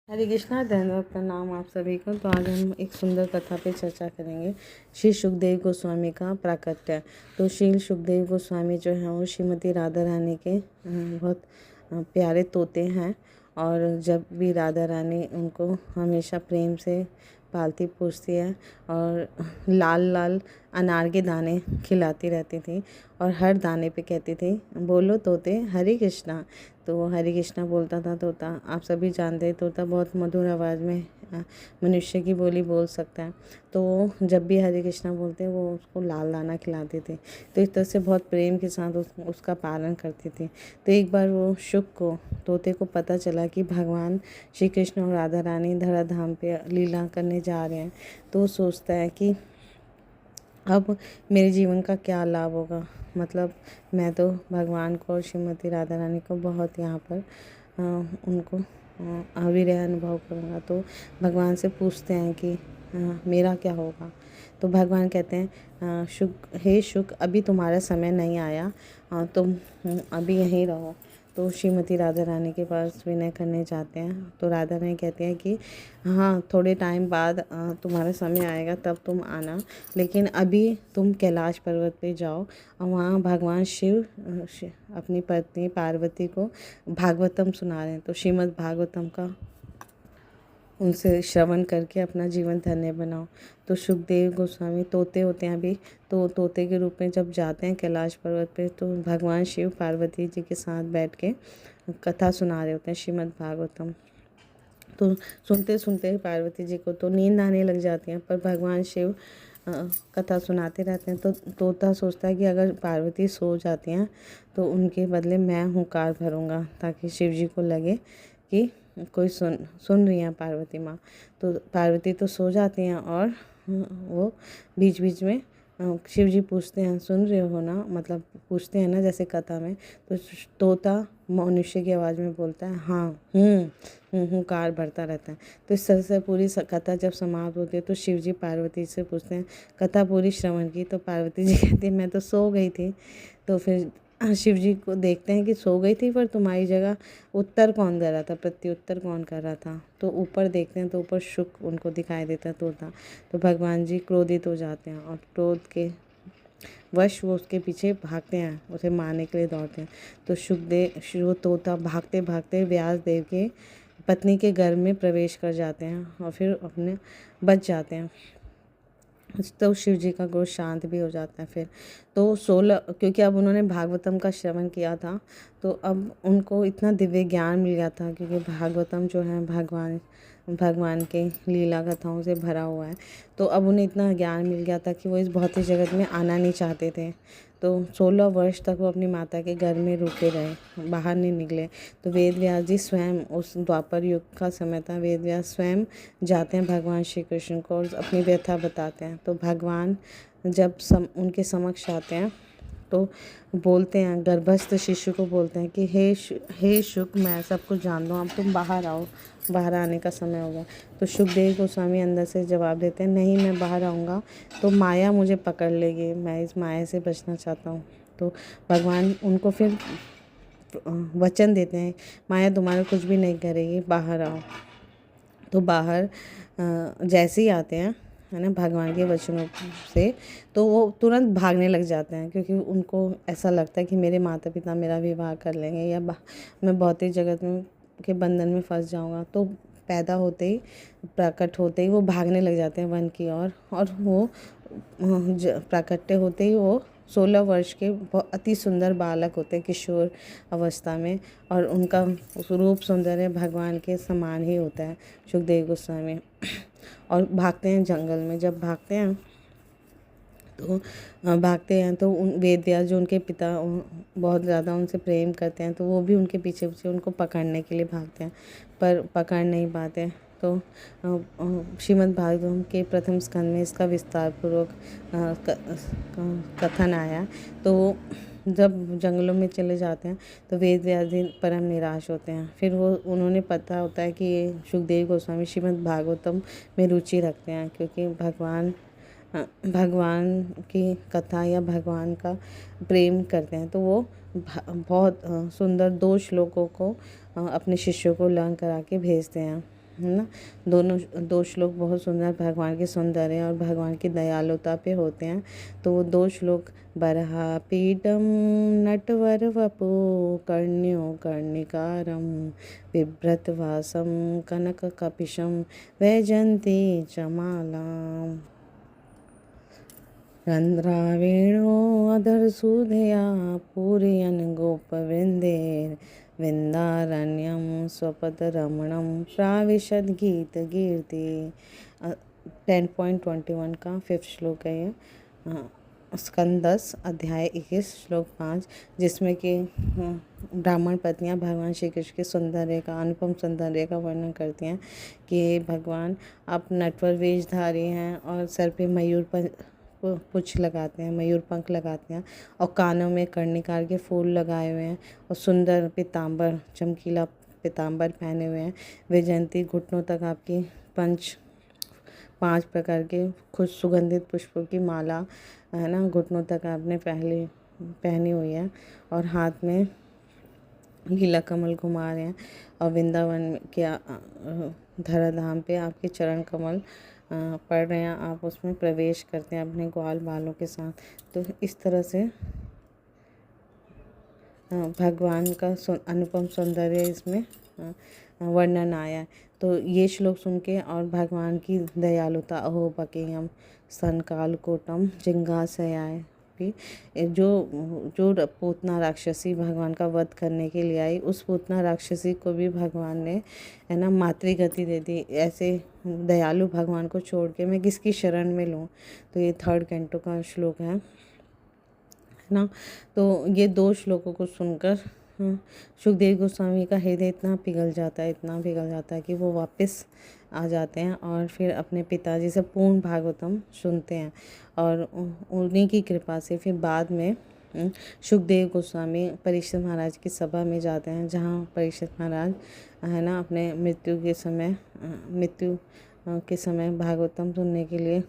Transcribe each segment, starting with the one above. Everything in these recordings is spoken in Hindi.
हरे कृष्णा, धन्यवाद प्रणाम आप सभी को। तो आज हम एक सुंदर कथा पे चर्चा करेंगे। श्री सुखदेव गोस्वामी का प्राकट्य। तो श्री सुखदेव गोस्वामी जो है वो श्रीमती राधा रानी के बहुत प्यारे तोते हैं। और जब भी राधा रानी उनको हमेशा प्रेम से पालती पोसती है और लाल लाल अनार के दाने खिलाती रहती थी और हर दाने पे कहती थी, बोलो तोते हरे कृष्णा। तो वो हरे कृष्णा बोलता था तोता। आप सभी जानते हैं तोता बहुत मधुर आवाज़ में मनुष्य की बोली बोल सकता है। तो वो जब भी हरे कृष्णा बोलते वो उसको लाल दाना खिलाते थे। तो इस तरह से बहुत प्रेम के साथ उसका पालन करती थी। तो एक बार वो शुक को तोते को पता चला कि भगवान श्री कृष्ण और राधा रानी धराधाम पे लीला करने जा रहे हैं। तो वो सोचता है कि अब मेरे जीवन का क्या लाभ होगा। मतलब मैं तो भगवान को और श्रीमती राधा रानी को बहुत यहाँ पर उनको अविरह अनुभव करूँगा। तो भगवान से पूछते हैं कि मेरा क्या होगा। तो भगवान कहते हैं, शुक हे शुक, अभी तुम्हारा समय नहीं आया, तुम अभी यहीं रहो। तो श्रीमती राधा रानी के पास विनय करने जाते हैं। तो राधा रानी कहते हैं कि हाँ, थोड़े टाइम बाद तुम्हारा समय आएगा तब तुम आना, लेकिन अभी तुम कैलाश पर्वत पे जाओ और वहाँ भगवान शिव अपनी पत्नी पार्वती को भागवतम सुना रहे हैं। तो श्रीमद् भागवतम का उनसे श्रवण करके अपना जीवन धन्य बनाओ। तो सुखदेव गोस्वामी तोते होते हैं अभी, तो तोते के रूप में जब जाते हैं कैलाश पर्वत पे, तो भगवान शिव पार्वती जी के साथ बैठ के कथा सुना रहे होते हैं श्रीमद् भागवतम। तो सुनते सुनते पार्वती जी को तो नींद आने लग जाती है, पर भगवान शिव कथा सुनाते रहते हैं। तो तोता सोचता है कि अगर पार्वती सो जाती हैं तो उनके बदले मैं हुंकार भरूंगा, ताकि शिव जी को लगे कि कोई सुन रही हैं पार्वती माँ। तो पार्वती तो सो जाती हैं और वो बीच बीच में शिव जी पूछते हैं, सुन रहे हो ना, मतलब पूछते हैं ना जैसे कथा में। तो तोता मनुष्य की आवाज़ में बोलता है, हाँ हुंकार भरता रहता है। तो इस तरह से पूरी कथा जब समाप्त होती है तो शिव जी पार्वती से पूछते हैं, कथा पूरी श्रवण की। तो पार्वती जी कहती है, मैं तो सो गई थी। तो फिर शिव जी को देखते हैं कि सो गई थी, पर तुम्हारी जगह उत्तर कौन दे रहा था, प्रत्युत्तर कौन कर रहा था। तो ऊपर देखते हैं तो ऊपर शुक उनको दिखाई देता है तोता। तो भगवान जी क्रोधित हो जाते हैं और क्रोध के वश वो उसके पीछे भागते हैं, उसे मारने के लिए दौड़ते हैं। तो शुभ तोता भागते भागते व्यास देव के पत्नी के घर में प्रवेश कर जाते हैं और फिर अपने बच जाते हैं। तो शिव जी का क्रोध शांत भी हो जाता है। फिर तो 16, क्योंकि अब उन्होंने भागवतम का श्रवण किया था, तो अब उनको इतना दिव्य ज्ञान मिल गया था, क्योंकि भागवतम जो है भगवान के लीला कथाओं से भरा हुआ है। तो अब उन्हें इतना ज्ञान मिल गया था कि वो इस भौतिक जगत में आना नहीं चाहते थे। तो 16 वर्ष तक वो अपनी माता के घर में रुके रहे, बाहर नहीं निकले। तो वेद व्यास जी स्वयं, उस द्वापर युग का समय था, वेद व्यास स्वयं जाते हैं भगवान श्री कृष्ण को और अपनी व्यथा बताते हैं। तो भगवान जब उनके समक्ष आते हैं तो बोलते हैं, गर्भस्थ शिशु को बोलते हैं कि हे शुक, मैं सब कुछ जान दूँ, अब तुम बाहर आओ, बाहर आने का समय हो गया। तो सुखदेव गोस्वामी अंदर से जवाब देते हैं, नहीं, मैं बाहर आऊँगा तो माया मुझे पकड़ लेगी, मैं इस माया से बचना चाहता हूँ। तो भगवान उनको फिर वचन देते हैं, माया तुम्हारा कुछ भी नहीं करेगी, बाहर आओ। तो बाहर जैसे ही आते हैं, है ना, भगवान के वचनों से, तो वो तुरंत भागने लग जाते हैं, क्योंकि उनको ऐसा लगता है कि मेरे माता पिता मेरा विवाह कर लेंगे या मैं भौतिक जगत में के बंधन में फंस जाऊंगा। तो पैदा होते ही, प्रकट होते ही वो भागने लग जाते हैं वन की ओर। और वो प्राकट्य होते ही वो 16 वर्ष के अति सुंदर बालक होते हैं, किशोर अवस्था में, और उनका रूप सौंदर्य भगवान के समान ही होता है, सुखदेव गोस्वामी। और भागते हैं जंगल में। जब भागते हैं तो वेद व्यास जो उनके पिता बहुत ज़्यादा उनसे प्रेम करते हैं, तो वो भी उनके पीछे पीछे उनको पकड़ने के लिए भागते हैं, पर पकड़ नहीं पाते। तो श्रीमद् भागवतम के प्रथम स्कंद में इसका विस्तार पूर्वक कथन आया। तो जब जंगलों में चले जाते हैं तो वेद व्यास जी परम निराश होते हैं। फिर उन्होंने पता होता है कि ये सुखदेव गोस्वामी श्रीमद् भागवतम में रुचि रखते हैं, क्योंकि भगवान की कथा या भगवान का प्रेम करते हैं। तो वो बहुत सुंदर 2 श्लोकों को अपने शिष्यों को लर्न करा के भेजते हैं। है ना। दोनों दो श्लोक बहुत सुंदर भगवान के सौंदर्य और भगवान की दयालुता पे होते हैं। तो वो दो श्लोक, बरहा पीडम नटवर वपु कर्ण्यो कर्णिकारम बिभ्रत वासम कनक कपिशम वैजंती चमालाम रंध्रावेणो अधरसूधया पूरयन् गोपवृन्देर् विन्दारण्यं स्वपदरमणं प्राविशद गीतकीर्ति। 10.21 का 5th श्लोक है ये। स्कंद 10 अध्याय 21 श्लोक 5, जिसमें कि ब्राह्मण पत्नियां भगवान श्री कृष्ण के सौंदर्य का, अनुपम सौंदर्य का वर्णन करती हैं कि भगवान आप नटवर वेशधारी हैं और सर पे मयूर पुछ लगाते हैं, मयूर पंख लगाते हैं और कानों में कर्णिकार के फूल लगाए हुए हैं और सुंदर पीताम्बर, चमकीला पीताम्बर पहने हुए हैं। वैजयंती, घुटनों तक आपकी 5 प्रकार के खुश सुगंधित पुष्पों की माला है ना, घुटनों तक आपने पहनी हुई है और हाथ में लीला कमल घुमा रहे हैं और वृंदावन के धराधाम पे आपके चरण कमल पढ़ रहे हैं, आप उसमें प्रवेश करते हैं अपने ग्वाल बालों के साथ। तो इस तरह से भगवान का अनुपम सौंदर्य इसमें वर्णन आया है। तो ये श्लोक सुन के और भगवान की दयालुता, अहो बकेयम सन कालकोटम जिंगासयाय भी, जो पूतना राक्षसी भगवान का वध करने के लिए आई, उस पूतना राक्षसी को भी भगवान ने है ना मातृगति दे दी। ऐसे दयालु भगवान को छोड़ के मैं किसकी शरण में लूँ। तो ये 3rd कैंटो का श्लोक है ना। तो ये 2 श्लोकों को सुनकर सुखदेव गोस्वामी का हृदय इतना पिघल जाता है कि वो वापस आ जाते हैं और फिर अपने पिताजी से पूर्ण भागवतम सुनते हैं और उन्हीं की कृपा से फिर बाद में सुखदेव गोस्वामी परीक्षित महाराज की सभा में जाते हैं, जहाँ परीक्षित महाराज है ना अपने मृत्यु के समय भागवतम सुनने के लिए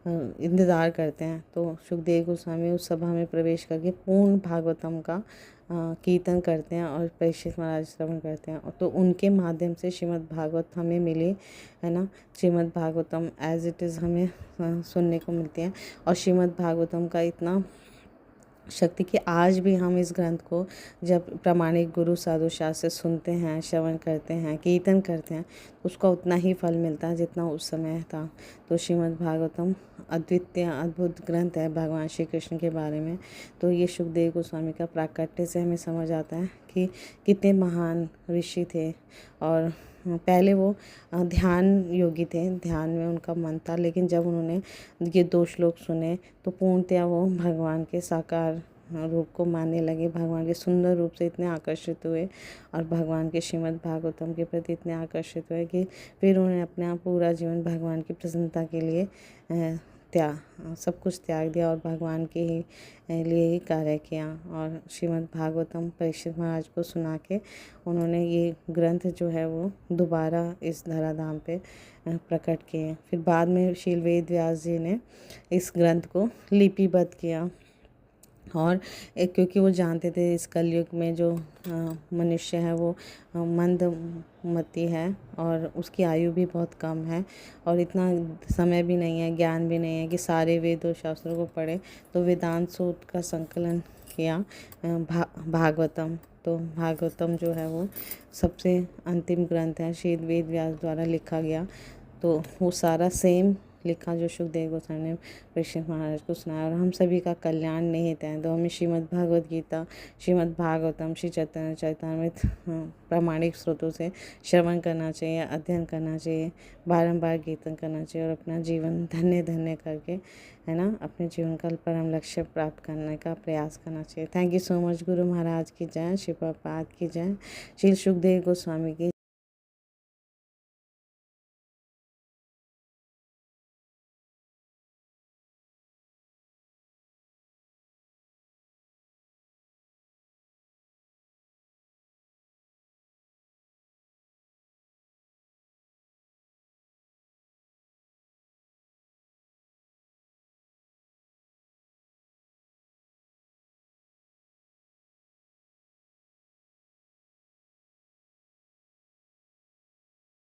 इंतज़ार करते हैं। तो सुखदेव गोस्वामी उस सभा में प्रवेश करके पूर्ण भागवतम का कीर्तन करते हैं और परीक्षित महाराज श्रवण करते हैं। तो उनके माध्यम से श्रीमद् भागवत हमें मिली है ना। Shrimad Bhagavatam as it is हमें सुनने को मिलती है और श्रीमद् भागवतम का इतना शक्ति कि आज भी हम इस ग्रंथ को जब प्रामाणिक गुरु साधु शास्त्र सुनते हैं, श्रवण करते हैं, कीर्तन करते हैं, उसका उतना ही फल मिलता है जितना उस समय था। तो श्रीमद् भागवतम अद्वितीय अद्भुत ग्रंथ है भगवान श्री कृष्ण के बारे में। तो ये सुखदेव गोस्वामी का प्राकट्य से हमें समझ आता है कि कितने महान ऋषि थे और पहले वो ध्यान योगी थे, ध्यान में उनका मन था, लेकिन जब उन्होंने ये 2 श्लोक सुने तो पूर्णतया वो भगवान के साकार रूप को मानने लगे, भगवान के सुंदर रूप से इतने आकर्षित हुए और भगवान के श्रीमद् भागवतम के प्रति इतने आकर्षित हुए कि फिर उन्होंने अपने आप पूरा जीवन भगवान की प्रसन्नता के लिए सब कुछ त्याग दिया और भगवान के ही लिए ही कार्य किया। और श्रीमद् भागवतम परीक्षित महाराज को सुना के उन्होंने ये ग्रंथ जो है वो दोबारा इस धराधाम पे प्रकट किए। फिर बाद में शील वेद व्यास जी ने इस ग्रंथ को लिपिबद्ध किया और क्योंकि वो जानते थे इस कलयुग में जो मनुष्य है वो मंदमती है और उसकी आयु भी बहुत कम है और इतना समय भी नहीं है, ज्ञान भी नहीं है कि सारे वेदों शास्त्रों को पढ़े। तो वेदांत सूत्र का संकलन किया भागवतम। तो भागवतम जो है वो सबसे अंतिम ग्रंथ है, शील वेद व्यास द्वारा लिखा गया। तो वो सारा सेम लिखा जो सुखदेव गोस्वामी ने परीक्षित महाराज को सुनाया और हम सभी का कल्याण निहित है। तो हमें श्रीमद् भगवद गीता, श्रीमद् भागवतम, श्री चैतन्य चरितामृत प्रामाणिक स्रोतों से श्रवण करना चाहिए, अध्ययन करना चाहिए, बारंबार कीर्तन करना चाहिए और अपना जीवन धन्य धन्य करके है ना अपने जीवन का परम लक्ष्य प्राप्त करने का प्रयास करना चाहिए। Thank you so much. Guru Maharaj की जय, श्री प्रभुपाद की जय, श्री सुखदेव गोस्वामी की